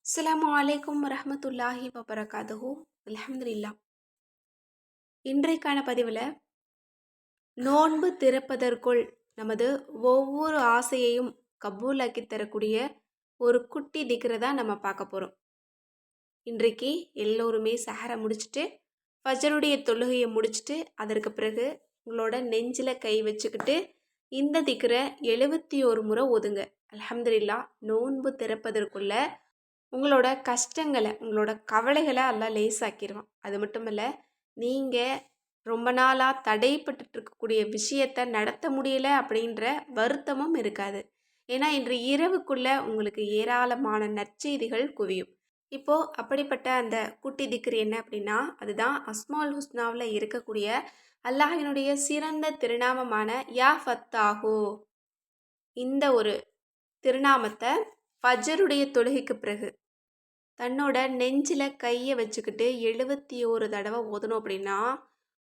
அஸ்ஸலாமு அலைக்கும் வரஹ்மத்துல்லாஹி வபரகாத்துஹு. அல்ஹம்துலில்லாஹ். இன்றைக்கான பதிவில் நோன்பு திறப்பதற்குள் நமது ஒவ்வொரு ஆசையையும் கபூலாக்கி தரக்கூடிய ஒரு குட்டி திக்ரை தான் நம்ம பார்க்க போகிறோம். இன்றைக்கு எல்லோருமே சஹரை முடிச்சுட்டு ஃபஜருடைய தொழுகையை முடிச்சுட்டு அதற்கு பிறகு உங்களோட நெஞ்சில் கை வச்சுக்கிட்டு இந்த திக்ரை 71 முறை ஓதுங்க. அல்ஹம்துலில்லாஹ். நோன்பு திறப்பதற்குள்ள உங்களோட கஷ்டங்களை, உங்களோட கவலைகளை அல்லாஹ் லேசாக்கிடுவான். அது மட்டும் இல்லை, நீங்கள் ரொம்ப நாளாக தடைப்பட்டு இருக்கக்கூடிய விஷயத்தை நடத்த முடியலை அப்படின்ற வருத்தமும் இருக்காது. ஏன்னா இன்று இரவுக்குள்ளே உங்களுக்கு ஏராளமான நற்செய்திகள் குவியும். இப்போது அப்படிப்பட்ட அந்த குட்டி திக்ர் என்ன அப்படின்னா, அதுதான் அஸ்மால் ஹுஸ்னாவில் இருக்கக்கூடிய அல்லாஹினுடைய சிறந்த திருநாமமான யா ஃபத்தாஹு. இந்த ஒரு திருநாமத்தை ஃபஜருடைய தொழுகைக்கு பிறகு தன்னோட நெஞ்சில் கையை வச்சுக்கிட்டு 71 தடவை ஓதணும் அப்படின்னா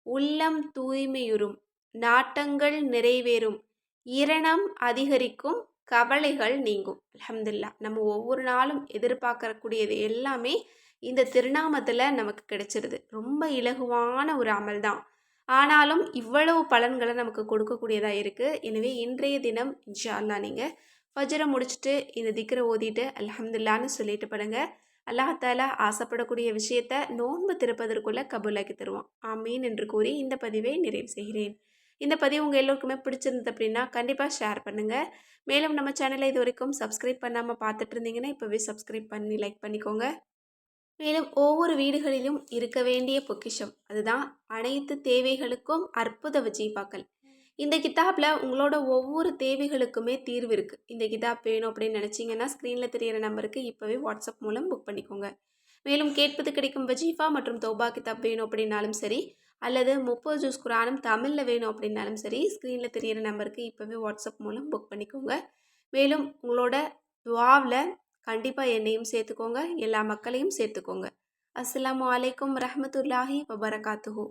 உள்ளம் தூய்மையுறும், நாட்டங்கள் நிறைவேறும், இரணம் அதிகரிக்கும், கவலைகள் நீங்கும். அல்ஹம்துலில்லாஹ். நம்ம ஒவ்வொரு நாளும் எதிர்பார்க்கக்கூடியது எல்லாமே இந்த திருநாமத்தில் நமக்கு கிடைச்சிருது. ரொம்ப இலகுவான ஒரு அமல் தான், ஆனாலும் இவ்வளவு பலன்களை நமக்கு கொடுக்கக்கூடியதாக இருக்குது. எனவே இன்றைய தினம் இன்ஷா அல்லாஹ் நீங்கள் ஃபஜ்ரை முடிச்சுட்டு இந்த திக்ரை ஓதிட்டு அல்ஹம்துலில்லாஹ்னு சொல்லிட்டு படுங்க. அல்லாஹாலா ஆசைப்படக்கூடிய விஷயத்தை நோன்பு திறப்பதற்குள்ள கபூலாக்கி தருவான். ஆமீன் என்று கூறி இந்த பதிவை நிறைவு செய்கிறேன். இந்த பதிவு உங்கள் எல்லோருக்குமே பிடிச்சிருந்தது அப்படின்னா கண்டிப்பாக ஷேர் பண்ணுங்கள். மேலும் நம்ம சேனலை இது வரைக்கும் சப்ஸ்கிரைப் பண்ணாமல் பார்த்துட்டு இருந்தீங்கன்னா இப்போவே சப்ஸ்கிரைப் பண்ணி லைக் பண்ணிக்கோங்க. மேலும் ஒவ்வொரு வீடுகளிலும் இருக்க வேண்டிய பொக்கிஷம் அதுதான் அனைத்து தேவைகளுக்கும் அற்புத வஜீஃபாக்கள். இந்த கிதாப்பில் உங்களோட ஒவ்வொரு தேவைகளுக்குமே தீர்வு இருக்குது. இந்த கிதாப் வேணும் அப்படின்னு நினச்சிங்கன்னா ஸ்க்ரீனில் தெரிகிற நம்பருக்கு இப்போவே வாட்ஸ்அப் மூலம் புக் பண்ணிக்கோங்க. மேலும் கேட்பது கிடைக்கும் வஜீஃபா மற்றும் தௌபா கிதாப் வேணும் அப்படின்னாலும் சரி, அல்லது 30 ஜூஸ் குரானும் தமிழில் வேணும் அப்படின்னாலும் சரி, ஸ்க்ரீனில் தெரிகிற நம்பருக்கு இப்போவே வாட்ஸ்அப் மூலம் புக் பண்ணிக்கோங்க. மேலும் உங்களோட துஆவில் கண்டிப்பாக என்னையும் சேர்த்துக்கோங்க, எல்லா மக்களையும் சேர்த்துக்கோங்க. அஸ்ஸலாமு அலைக்கும் வரஹ்மத்துல்லாஹி வபரகாத்துஹு.